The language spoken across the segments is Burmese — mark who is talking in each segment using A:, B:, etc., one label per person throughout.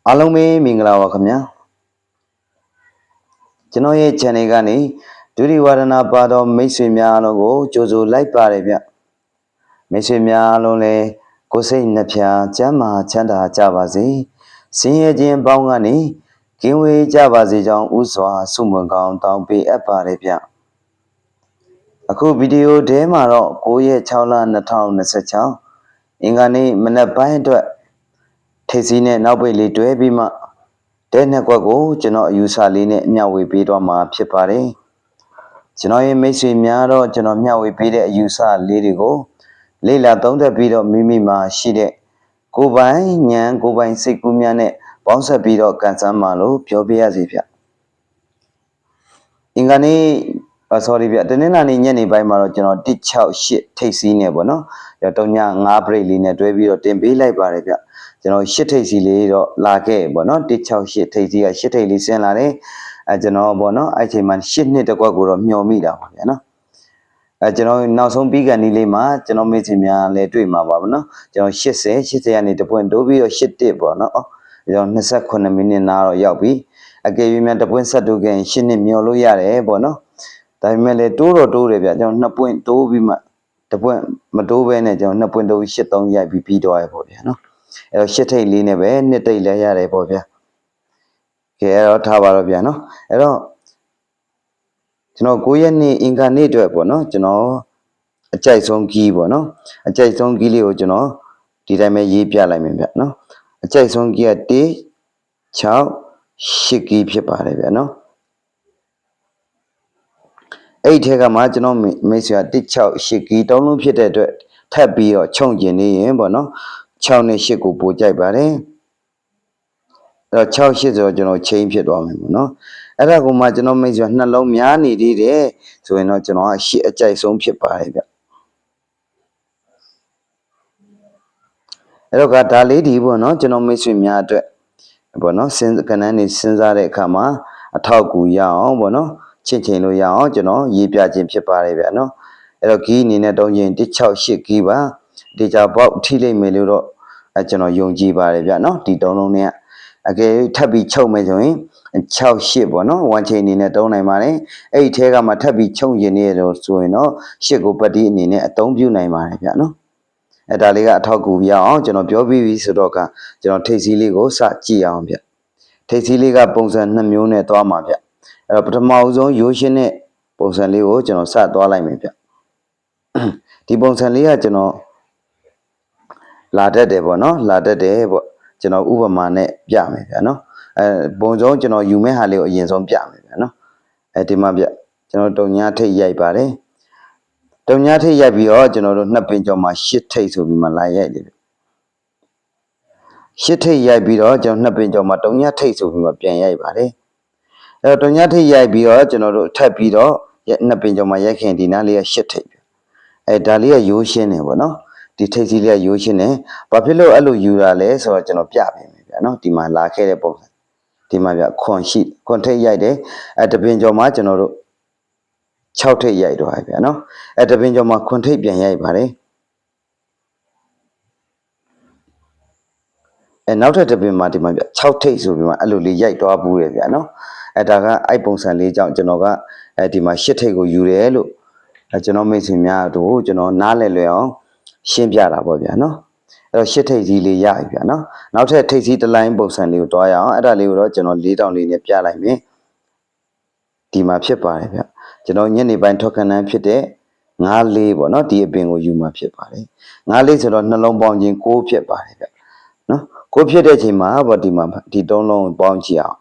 A: အားလုံးပဲမင်္ဂလာပါခင်ဗျာကျွန်တော်ရဲ့ channel ကနေဒုတိဝါဒနာပါတော်မိတ်ဆွေများအားလုံးကိုကြိုဆိုလိုက်ပါတယ်ဗျမိတ်ဆွေများအားလုံးလည်းကိုယ်စိတ်နှဖျားကျမ်းမာချမ်းသာကြပါစေဆင်းရဲခြင်းပေါင်းကနေကင်းဝေးကြပါစေကြောင်းဥစွာဆုမွန်ကောင်းတောင်းပေးအပ်ပါတယ်ဗျအခုဗီဒီယိုထဲမှာတော့9ရက်6လ2026အင်္ဂါနေ့မနက်ပိုင်းအတွက်ထိပ်စီးနဲ့နောက်ပိတ်လေးတွဲပြီးမှတဲ့နှစ်ကွက်ကိုကျွန်တော်အယူဆလေးနဲ့မျှဝေပေးတော့မှာဖြစ်ပါတယ်ကျွန်တော်ရဲ့မိတ်ဆွေများတော့ကျွန်တော်မျှဝေပေးတဲ့အယူဆလေးတွေကိုလေ့လာသုံးသပ်ပြီးတော့မိမိမှာရှိတဲ့ကိုယ်ပိုင်ဉာဏ်ကိုယ်ပိုင်စိတ်ကူးများနဲ့ပေါင်းစပ်ပြီးတော့ကန်ဆန်းမှာလို့ပြောပြရစီဗျအင်္ဂါနေ့sorry ဗျတနင်္လာနေ့ညနေပိုင်းမှာတော့ကျွန်တော်168ထိပ်စီးနေပေါ့နော်3.5 break လေးနဲ့တွဲပြီးတော့တင်ပေးလိုက်ပါတယ်ဗျကျွန်တော်8ထိပ်စီးလေးတော့လာခဲ့ပေါ့နော်168ထိပ်စီးက8ထိပ်လေးဆင်းလာတယ်ကျွန်တော်ပေါ့နော်အဲ့ချိန်မှာ8နှစ်တကွက်ကိုတော့မျှော်မိတာပါဗျာနော်ကျွန်တော်နောက်ဆုံးပြီးကန်ဒီလေးမှာကျွန်တော်မိတ်ဆွေများလည်းတွေ့မှာပါဗောနော်ကျွန်တော်80ကနေတပွင့်တိုးပြီးတော့81ပေါ့နော်ကျွန်တော်28မိနစ်နာတော့ရောက်ပြီအကယ်၍များတပွင့်ဆက်တိုးခဲ့ရင်8နှစ်မျှော်လို့ရတယ်ပေါ့နော်ဒါပေမဲ့လည်းတိုးတော့တိုးတယ်ဗျကျွန်တော်2ပွင့်တိုးပြီးမှတပွင့်မတိုးဘဲနဲ့ကျွန်တော်2ပွင့်တိုးပြီး83ရိုက်ပြီးတော့ရပေါ့ဗျာနော်အဲ့တော့8ထိပ်လေးနဲ့ပဲ2တိတ်လဲရတယ်ပေါ့ဗျာကဲအဲ့တော့ထားပါတော့ဗျာနော်အဲ့တော့ကျွန်တော်9ရက်နေ့အင်္ဂါနေ့အတွက်ပေါ့နော်ကျွန်တော်အကြိုက်ဆုံးကီးပေါ့နော်အကြိုက်ဆုံးကီးလေးကိုကျွန်တော်ဒီတိုင်းပဲရေးပြလိုက်မယ်ဗျနော်အကြိုက်ဆုံးကီးက1 6 8ကီးဖြစ်ပါတယ်ဗျနော်အဲ့ဒီထဲကမှကျွန်တော်မိတ်ဆွေက1 6 8ကီးတုံးလုံးဖြစ်တဲ့အတွက်ထပ်ပြီးတော့ခြုံကျင်နေရင်ပေါ့နော်6နဲ့8ကိုပို့ကြိုက်ပါတယ်အဲ့တော့6 8ဆိုတော့ကျွန်တော်ချိန်ဖြစ်သွားမယ်ပေါ့နော်အဲ့ဒါကိုမှကျွန်တော်မိတ်ဆွေနှလုံးများနေသေးတယ်ဆိုရင်တော့ကျွန်တော်က8အကြိုက်ဆုံးဖြစ်ပါတယ်ဗျအဲ့တော့ကဒါလေးဒီပေါ့နော်ကျွန်တော်မိတ်ဆွေများအတွက်ပေါ့နော်စဉ်းကဏ္ဍနေစဉ်းစားတဲ့အခါမှာအထောက်အကူရအောင်ပေါ့နော်ချင့်ချိန်လို့ရအောင်ကျွန်တော်ရေးပြခြင်းဖြစ်ပါတယ်ဗျနော်အဲ့တော့ဂီးအနေနဲ့တုံးရင်168ဂီးပါဒီကြပေါက်ထိလိုက်မယ်လို့တော့ကျွန်တော်ယုံကြည်ပါတယ်ဗျနော်ဒီတုံးလုံးနဲ့အကယ်ထပ်ပြီးချုပ်မယ်ဆိုရင်68ပေါ့နော်1ချိန်အနေနဲ့တုံးနိုင်ပါတယ်အဲ့ဒီထဲကမှထပ်ပြီးချုပ်ရင်နေတော့ဆိုရင်တော့8ကိုပတ်တီးအနေနဲ့အသုံးပြုနိုင်ပါတယ်ဗျနော်အဲ့ဒါလေးကအထောက်အကူပြအောင်ကျွန်တော်ပြောပြီးပြီဆိုတော့ကကျွန်တော်ထိပ်စီးလေးကိုစကြည့်အောင်ဗျထိပ်စီးလေးကပုံစံ2မျိုးနဲ့သွားမှာဗျအဲ့တော့ပထမအဆုံးရိုးရှင်းတဲ့ပုံစံလေးကိုကျွန်တော်စသွားလိုက်မယ်ဗျဒီပုံစံလေးကကျွန်တော်လာတတ်တယ်ပေါ့နော်လာတတ်တယ်ပေါ့ကျွန်တော်ဥပမာနဲ့ပြမယ်ဗျနော်ပုံစုံကျွန်တော်ယူမဲ့ဟာလေးကိုအရင်ဆုံးပြမယ်ဗျနော်ဒီမှာဗျကျွန်တော်တုံညာထိပ်ရိုက်ပါတယ်တုံညာထိပ်ရိုက်ပြီးတော့ကျွန်တော်တို့2ပင်ကျော်မှာ8ထိပ်ဆိုပြီးမှလာရိုက်တယ်ဗျ8ထိပ်ရိုက်ပြီးတော့ကျွန်တော်2ပင်ကျော်မှာတုံညာထိပ်ဆိုပြီးမှပြန်ရိုက်ပါတယ်အဲ့တော့တုံညာထိပ်ရိုက်ပြီးတော့ကျွန်တော်တို့ထပ်ပြီးတော့2ပင်ကျော်မှာရိုက်ခင်ဒီနားလေးက8ထိပ်ဗျဒါလေးကရိုးရှင်းတယ်ပေါ့နော်ဒီထိပ်စီးလေးကရိုးရှင်းတယ်ဘာဖြစ်လို့အဲ့လိုယူတာလဲဆိုတော့ကျွန်တော်ပြပေးမယ်ဗျာနော်ဒီမှာလာခဲ့တဲ့ပုံစံဒီမှာဗျခွန်ထိပ်ရိုက်တယ်တပင်ကျော်မှာကျွန်တော်တို့6ထိပ်ရိုက်တော့ဗျာနော်တပင်ကျော်မှာခွန်ထိပ်ပြန်ရိုက်ပါတယ်နောက်ထပ်တပင်မှာဒီမှာဗျ6ထိပ်ဆိုပြီးမှအဲ့လိုလေးရိုက်သွားဘူးတယ်ဗျာနော်ဒါကအဲ့ပုံစံလေးကြောင့်ကျွန်တော်ကဒီမှာ8ထိပ်ကိုယူတယ်လို့ကျွန်တော်မိတ်ဆွေများတို့ကျွန်တော်နားလည်လွယ်အောင်ရှင်းပြတာပေါ့ဗျာနော်အဲ့တော့8ထိပ်စီးလေးရပြီဗျာနော်နောက်ထပ်ထိပ်စီးတစ်လိုင်းပုံစံလေးကိုတွားရအောင်အဲ့ဒါလေးကိုတော့ကျွန်တော်4တောင်လေးနဲ့ပြလိုက်မယ်ဒီမှာဖြစ်ပါတယ်ဗျကျွန်တော်ညနေပိုင်းထွက်ခဏန်းဖြစ်တဲ့9-4ပေါ့နော်ဒီအပင်ကိုယူမှာဖြစ်ပါတယ်9-4ဆိုတော့နှလုံးပေါင်းခြင်း6ဖြစ်ပါတယ်ဗျနော်6ဖြစ်တဲ့ချိန်မှာပေါ့ဒီမှာဒီ3လုံးပေါင်းကြည့်အောင်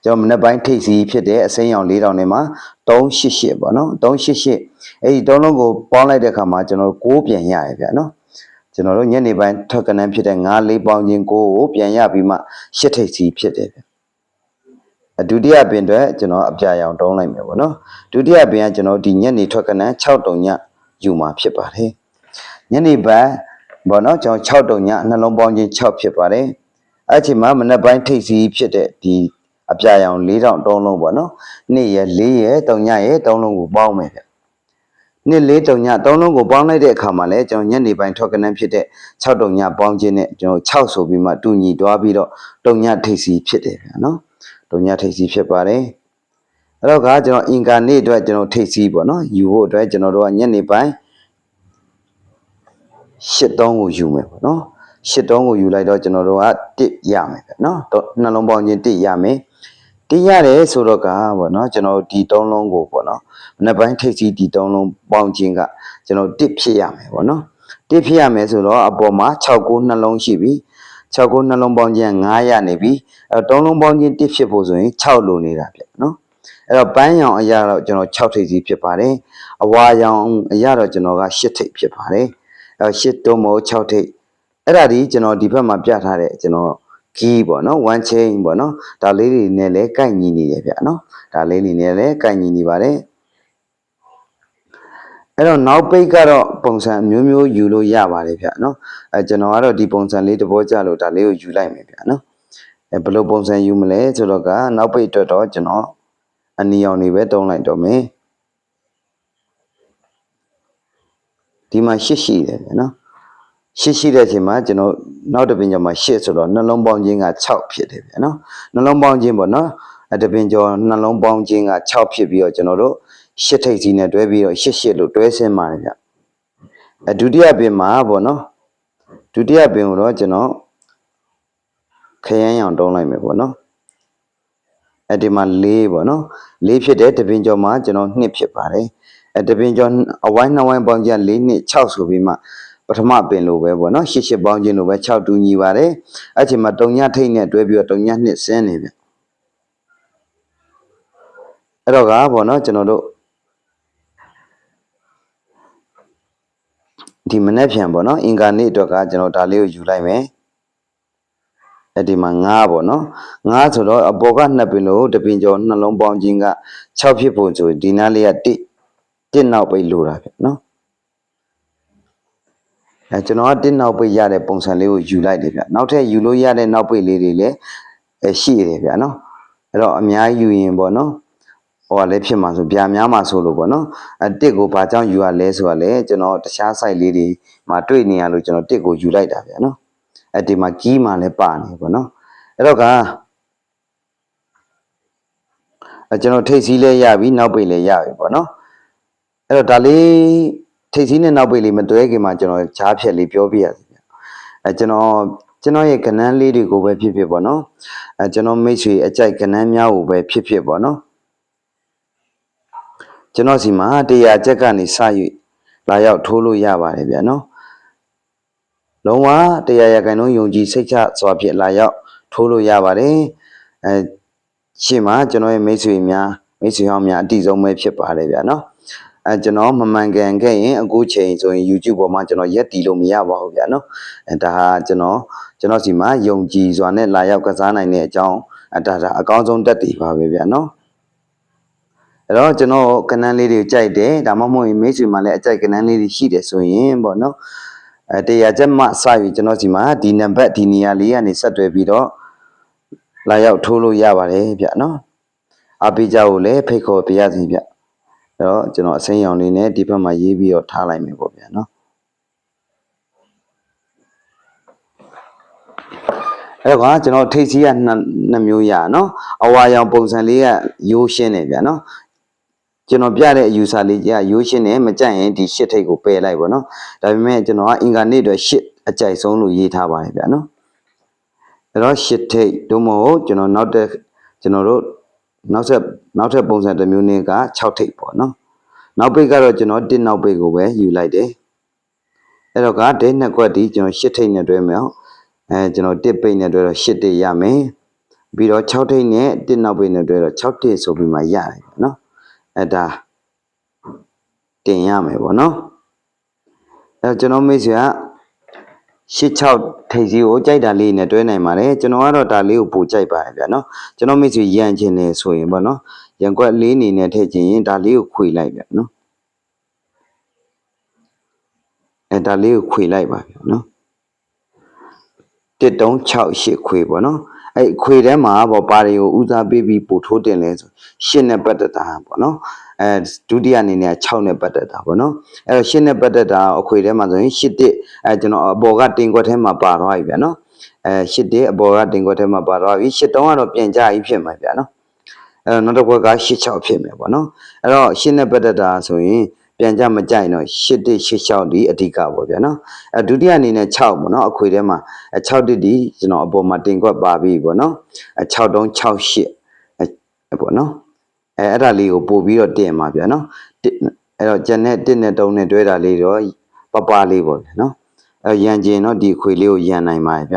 A: ကျွန်တော်မနေ့ပိုင်းထိပ်စီးဖြစ်တဲ့အစိမ်းရောင်4တောင်ထဲမှာ388ပေါ့နော်388အဲ့ဒီ3လုံးကိုပေါင်းလိုက်တဲ့အခါမှာကျွန်တော်6ပြန်ရရဗျာနော်ကျွန်တော်တို့ညနေပိုင်းထွက်ကနန်းဖြစ်တဲ့9-4ပေါင်းခြင်း6ကိုပြန်ရပြီးမှ8ထိပ်စီးဖြစ်တယ်ဗျဒုတိယပင်အတွက်ကျွန်တော်အပြာရောင်တုံးလိုက်မယ်ပေါ့နော်ဒုတိယပင်ကကျွန်တော်ဒီညနေထွက်ကနန်း6တုံညယူမှာဖြစ်ပါတယ်ညနေပိုင်းပေါ့နော်ကျွန်တော်6တုံညနှလုံးပေါင်းခြင်း6ဖြစ်ပါတယ်အဲ့ချိန်မှာမနေ့ပိုင်းထိပ်စီးဖြစ်တဲ့ဒီအပြာရောင်4တောင်3လုံးပေါ့နော်2ရယ်4ရယ်3ညရယ်3လုံးကိုပေါင်းမယ်ဗျ နှစ်4တုံည3လုံးကိုပေါင်းလိုက်တဲ့အခါမှာလည်းကျွန်တော်ညနေပိုင်းထွက်ကနန်းဖြစ်တဲ့6တုံညပေါင်းခြင်းနဲ့ကျွန်တော်6ဆိုပြီးမှတူညီတွားပြီးတော့တုံညထိပ်စီဖြစ်တယ်ဗျာနော်တုံညထိပ်စီဖြစ်ပါတယ်အဲ့တော့ကကျွန်တော်အင်္ဂါနေ့အတွက်ကျွန်တော်ထိပ်စီပေါ့နော်ယူဖို့အတွက်ကျွန်တော်တို့ကညနေပိုင်း8-3ကိုယူမယ်ပေါ့နော်8-3ကိုယူလိုက်တော့ကျွန်တော်တို့က1ရမယ်ဗျာနော်နှလုံးပေါင်းခြင်း1ရမယ်1ရတယ်ဆိုတော့ကပေါ့နော်ကျွန်တော်ဒီ3လုံးကိုပေါ့နော်မနေ့ပိုင်းထိပ်စီဒီ3လုံးပေါင်းခြင်းကကျွန်တော်1ဖြစ်ရမယ်ပေါ့နော်1ဖြစ်ရမယ်ဆိုတော့အပေါ်မှာ6-9နှလုံးရှိပြီ6-9နှလုံးပေါင်းခြင်း9ရနေပြီအဲ3လုံးပေါင်းခြင်း1ဖြစ်ဖို့ဆိုရင်6လိုနေတာဗျာနော်အဲ့တော့ပန်းရောင်အရာတော့ကျွန်တော်6ထိပ်စီဖြစ်ပါတယ်အဝါရောင်အရာတော့ကျွန်တော်က8ထိပ်ဖြစ်ပါတယ်8တုံးမို့6ထိပ်အဲ့ဒါဒီကျွန်တော်ဒီဘက်မှာပြထားတဲ့ကျွန်တော်ကီးပေါ့နော် one chain ပေါ့နော်ဒါလေးတွေနဲ့လည်းကိုက်ညီနေတယ်ဗျာနော်ဒါလေးတွေနဲ့လည်းကိုက်ညီနေပါတယ်အဲ့တော့နောက်ပိတ်ကတော့ပုံစံမျိုးမျိုးယူလို့ရပါတယ်ဗျာနော်ကျွန်တော်ကတော့ဒီပုံစံလေးတဘောကြလို့ဒါလေးကိုယူလိုက်မယ်ဗျာနော်ဘယ်လိုပုံစံယူမလဲဆိုတော့ကနောက်ပိတ်အတွက်တော့ကျွန်တော်အနီရောင်တွေပဲတုံးလိုက်တော့မယ်ဒီမှာ8ရှိတယ်ဗျာနော်8ရှိတဲ့အချိန်မှာကျွန်တော်နောက်တစ်ပင်ကျော်မှာ8ဆိုတော့နှလုံးပေါင်းခြင်းက6ဖြစ်တယ်ဗျာနော်နှလုံးပေါင်းခြင်းပေါ့နော်တစ်ပင်ကျော်နှလုံးပေါင်းခြင်းက6ဖြစ်ပြီးတော့ကျွန်တော်တို့8ထိပ်စီနဲ့တွဲပြီးတော့8လို့တွဲဆင်းပါတယ်ဗျဒုတိယပင်မှာပေါ့နော်ဒုတိယပင်ကိုတော့ကျွန်တော်ခရမ်းရောင်တုံးလိုက်မယ်ပေါ့နော်ဒီမှာ4ပေါ့နော်4ဖြစ်တဲ့တစ်ပင်ကျော်မှာကျွန်တော်2ဖြစ်ပါတယ်တစ်ပင်ကျော်အဝိုင်း2ဝိုင်းပေါင်းခြင်း4 2 6ဆိုပြီးမှပထမပင်လိုပဲပေါ့နော်8ပေါင်းခြင်းလိုပဲ6တူညီပါတယ်အဲ့ချိန်မှာတုံညထိတ်နဲ့တွဲပြီးတော့တုံည2ဆင်းနေပြီအဲ့တော့ကပေါ့နော်ကျွန်တော်တို့ဒီမနေ့ပြန်ပေါ့နော်အင်္ဂါနေ့အတွက်ကကျွန်တော်ဒါလေးကိုယူလိုက်မယ်အဲ့ဒီမှာ9ပေါ့နော်9ဆိုတော့အပေါ်က2ပင်လို့တပင်ကျော်နှလုံးပေါင်းခြင်းက6ဖြစ်ဖို့ဆိုဒီနားလေးက1နောက်ပိတ်လိုတာဗျနော်ကျွန်တော်က1နောက်ပိတ်ရတဲ့ပုံစံလေးကိုယူလိုက်တယ်ဗျနောက်ထပ်ယူလို့ရတဲ့နောက်ပိတ်လေးတွေလည်းရှိတယ်ဗျနော်အဲ့တော့အများကြီးယူရင်ပေါ့နော်ဟိုကလည်းဖြစ်မှာဆိုဗျာများမှာဆိုလို့ပေါ့နော်တစ်ကိုဘာကြောင့်ယူရလဲဆိုတာလေကျွန်တော်တခြား site လေးတွေမှာတွေ့နေရလို့ကျွန်တော်တစ်ကိုယူလိုက်တာဗျနော်ဒီမှာကီးမှာလည်းပါနေပေါ့နော်အဲ့တော့ကကျွန်တော်ထိပ်စီးလဲရပြီနောက်ပိတ်လဲရပြီပေါ့နော်အဲ့တော့ဒါလေးထိပ်စီးနဲ့နောက်ပိတ်လေးမတွဲခင်မှာကျွန်တော်ဂျားဖြက်လေးပြောပြရစီဗျကျွန်တော်ရဲ့ကဏ္ဍလေးတွေကိုပဲဖြစ်ဖြစ်ပေါ့နော်ကျွန်တော်မိတ်ဆွေအကြိုက်ကဏ္ဍများကိုပဲဖြစ်ဖြစ်ပေါ့နော်ကျွန်တော်စီမှာ100ချက်ကနေစ၍လာရောက်ထိုးလို့ရပါတယ်ဗျာနော်လုံးဝ100ရာခိုင်နှုန်းယုံကြည်စိတ်ချစွာဖြင့်လာရောက်ထိုးလို့ရပါတယ်ရှေ့မှာကျွန်တော်ရဲ့မိတ်ဆွေဟောင်းများအတိဆုံးပဲဖြစ်ပါတယ်ဗျာနော်ကျွန်တော်မမှန်ကန်ခဲ့ရင်အခုချိန်ဆိုရင် YouTube ပေါ်မှာကျွန်တော်ရက်တီလို့မရပါဘူးဗျာနော်ဒါဟာကျွန်တော်စီမှာယုံကြည်စွာနဲ့လာရောက်ကစားနိုင်တဲ့အကြောင်းဒါအကောင်းဆုံးတက်တည်ပါပဲဗျာနော်အဲ့တော့ကျွန်တော်ကဏ္ဍလေးတွေကြိုက်တယ်ဒါမှမဟုတ်ရင်မိတ်ဆွေမှာလည်းအကြိုက်ကဏ္ဍလေးတွေရှိတယ်ဆိုရင်ပေါ့နော်100ချက်မှစပြီးကျွန်တော်စီမှာဒီနံပါတ်ဒီနေရာလေးကနေဆက်တွဲပြီးတော့လာရောက်ထိုးလို့ရပါတယ်ဗျနော်အပိကြကိုလည်းဖိတ်ခေါ်ပြရစီဗျအဲ့တော့ကျွန်တော်အစိမ်းရောင်လေးနဲ့ဒီဘက်မှာရေးပြီးတော့ထားလိုက်မယ်ပေါ့ဗျာနော်အဲ့တော့ကျွန်တော်ထိပ်စီးက2မျိုးရနော်အဝါရောင်ပုံစံလေးကရိုးရှင်းတယ်ဗျာနော်ကျွန်တော်ပြတဲ့အယူဆလေးကရိုးရှင်းတယ်မကြိုက်ရင်ဒီ8ထိပ်ကိုပယ်လိုက်ပေါ့နော်ဒါပေမဲ့ကျွန်တော်ကအင်္ဂါနေ့အတွက်8အကြိုက်ဆုံးလို့ရေးထားပါတယ်ဗျာနော်အဲ့တော့8ထိပ်တို့မဟုတ်ကျွန်တော်နောက်ထပ်ပုံစံတစ်မျိုးနဲ့က6ထိပ်ပေါ့နော်နောက်ပိတ်ကတော့ကျွန်တော်1နောက်ပိတ်ကိုပဲယူလိုက်တယ်အဲ့တော့ကဒိတ်2ခွက်ဒီကျွန်တော်8ထိပ်နဲ့တွဲမယ်ကျွန်တော်1ပိတ်နဲ့တွဲတော့8ထိပ်ရမယ်ပြီးတော့6ထိပ်နဲ့1နောက်ပိတ်နဲ့တွဲတော့6ထိပ်ဆိုပြီးမှရတယ်နော်အဲ့ဒါတင်ရမယ်ပေါ့နော်အဲ့ကျွန်တော်မိတ်ဆွေက86ထိပ်စီကိုကြိုက်တာလေးနဲ့တွဲနိုင်ပါတယ်ကျွန်တော်ကတော့ဒါလေးကိုပို့ကြိုက်ပါတယ်ဗျာနော်ကျွန်တော်မိတ်ဆွေရန်ချင်တယ်ဆိုရင်ပေါ့နော်ရန်ကွက်လေးအနေနဲ့ထည့်ချင်ရင်ဒါလေးကိုခွေလိုက်ဗျာနော်အဲ့ဒါလေးကိုခွေလိုက်ပါဗျာနော်1 3 6 8ခွေပေါ့နော် အဲ့အခွေထဲမှာပေါ့ပါတွေကိုဦးစားပေးပြီးပို့ထိုးတင်လဲဆိုရှစ်နဲ့ပတ်သက်တာပေါ့နော်ဒုတိယအနေနဲ့6နဲ့ပတ်သက်တာပေါ့နော်အဲ့တော့ရှစ်နဲ့ပတ်သက်တာအခွေထဲမှာဆိုရင်ရှစ်တစ်ကျွန်တော်အပေါ်ကတင်ခွက်ထဲမှာပါသွားပြီဗျာနော်ရှစ်တစ်အပေါ်ကတင်ခွက်ထဲမှာပါသွားပြီရှစ်တုံးကတော့ပြန်ကြကြီးဖြစ်မှာဗျာနော်အဲ့တော့နောက်တစ်ခွက်ကရှစ်6ဖြစ်မယ်ပေါ့နော်အဲ့တော့ရှစ်နဲ့ပတ်သက်တာဆိုရင်ပြန်ကြမကြိုက်တော့ရှစ်တစ်ရှစ်6ဒီအဓိကပေါ့ဗျာနော်ဒုတိယအနေနဲ့6ပေါ့နော်အခွေထဲမှာ6တစ်ဒီကျွန်တော်အပေါ်မှာတင်ခွက်ပါပြီပေါ့နော်6တုံး6 8ပေါ့နော်အဲ့ဒါလေးကိုပို့ပြီးတော့တင်ပါဗျာနော်အဲ့တော့ကျန်တဲ့1နဲ့3နဲ့တွဲတာလေးတော့ပပလေးပေါ့ဗျာနော်အဲ့ရန်ကျင်တော့ဒီခွေလေးကိုရန်နိုင်ပါတယ်ဗျ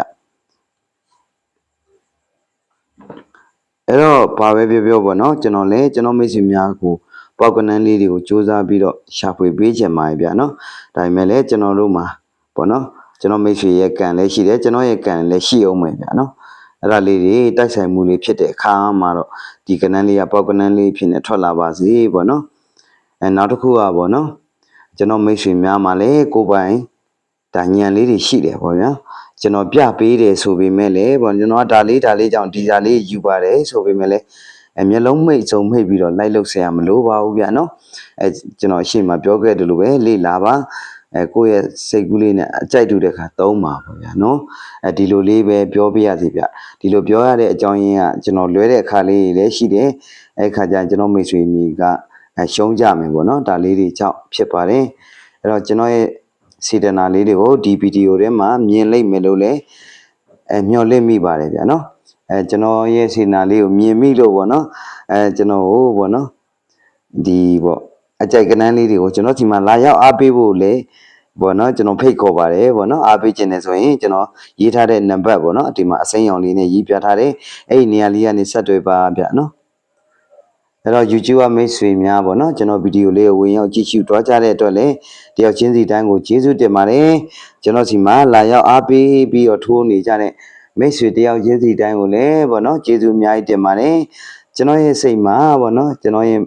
A: အဲ့တော့ဘာပဲပြောပေါ့နော်ကျွန်တော်လည်းကျွန်တော်မိတ်ဆွေများကိုပေါက်ကနန်းလေးတွေကိုစူးစမ်းပြီးတော့ရှာဖွေပေးချင်ပါတယ်ဗျာနော်ဒါပေမဲ့လည်းကျွန်တော်တို့မှာပေါ့နော်ကျွန်တော်မိတ်ဆွေရဲ့ကံလည်းရှိတယ်ကျွန်တော်ရဲ့ကံလည်းရှိအောင်မယ်ဗျာနော်အဲ့ဒါလေးတွေတိုက်ဆိုင်မှုလေးဖြစ်တဲ့အခါမှာတော့ဒီကနန်းလေးကပေါက်ကနန်းလေးဖြစ်နေထွက်လာပါစေပေါ့နော်နောက်တစ်ခုကပေါ့နော်ကျွန်တော်မိတ်ဆွေများမှာလည်းကိုယ်ပိုင်ဒါညံလေးတွေရှိတယ်ပေါ့ဗျာကျွန်တော်ပြပေးတယ်ဆိုပေမဲ့လည်းပေါ့ကျွန်တော်ကဒါလေးကြောင့်ဒီစာလေးယူပါတယ်ဆိုပေမဲ့လည်းမျက်လုံးမိတ်စုံမိတ်ပြီးတော့လိုက်လို့ဆရာမလို့ပါဘူးဗျာနော်ကျွန်တော်ရှေ့မှာပြောခဲ့တယ်လို့ပဲလေ့လာပါကိုယ့်ရဲ့စိတ်ကူးလေးနဲ့အကြိုက်တူတဲ့ခါသုံးပါပေါ့ဗျာနော်ဒီလိုလေးပဲပြောပြရစီဗျဒီလိုပြောရတဲ့အကြောင်းရင်းကကျွန်တော်လွဲတဲ့အခါလေးတွေလည်းရှိတယ်အဲ့ခါကျကျွန်တော်မိတ်ဆွေမိကရှုံးကြမယ်ပေါ့နော်ဒါလေးတွေကြောင့်ဖြစ်ပါတယ်အဲ့တော့ကျွန်တော်ရဲ့စေတနာလေးတွေကိုဒီဗီဒီယိုထဲမှာမြင်လိုက်မယ်လို့လည်းမျှော်လင့်မိပါတယ်ဗျာနော်ကျွန်တော်ရဲ့စေတနာလေးကိုမြင်မိလို့ပေါ့နော်ကျွန်တော်ဟိုပေါ့နော်ဒီပေါ့အကြိုက်ကနန်းလေးတွေကိုကျွန်တော်ဒီမှာလာရောက်အားပေးဖို့လေပေါ့နော်ကျွန်တော်ဖိတ်ခေါ်ပါတယ်ပေါ့နော်အားပေးခြင်းနဲ့ဆိုရင်ကျွန်တော်ရေးထားတဲ့နံပါတ်ပေါ့နော်ဒီမှာအစိမ်းရောင်လေးနဲ့ရေးပြထားတယ်အဲ့ဒီနေရာလေးကနေဆက်တွေ့ပါဗျာနော်အဲ့တော့ YouTube ကမိတ်ဆွေများပေါ့နော်ကျွန်တော်ဗီဒီယိုလေးကိုဝင်ရောက်ကြည့်ရှုတွားကြတဲ့အတွက်လည်းတယောက်ချင်းစီတိုင်းကိုကျေးဇူးတင်ပါတယ်ကျွန်တော်စီမှာလာရောက်အားပေးပြီးတော့ထိုးနေကြတဲ့မိတ်ဆွေတယောက်ချင်းစီတိုင်းကိုလည်းပေါ့နော်ကျေးဇူးအများကြီးတင်ပါတယ်ကျွန်တော်ရဲ့စိတ်မှာပေါ့နော်ကျွန်တော်ရဲ့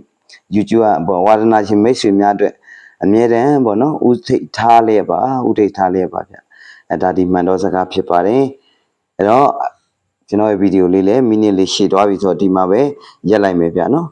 A: YouTube ကပေါ့ဝါဒနာရှင်မိတ်ဆွေများအတွက်အမြဲတမ်းပေါ့နော်ဥထိတ်ထားလျက်ပါဥထိတ်ထားလျက်ပါဗျဒါဒီမှန်တော်စကားဖြစ်ပါတယ်အဲ့တော့ကျွန်တော်ရဲ့ဗီဒီယိုလေးလည်းမိနစ်လေးရှည်သွားပြီဆိုတော့ဒီမှာပဲရက်လိုက်မယ်ဗျနော်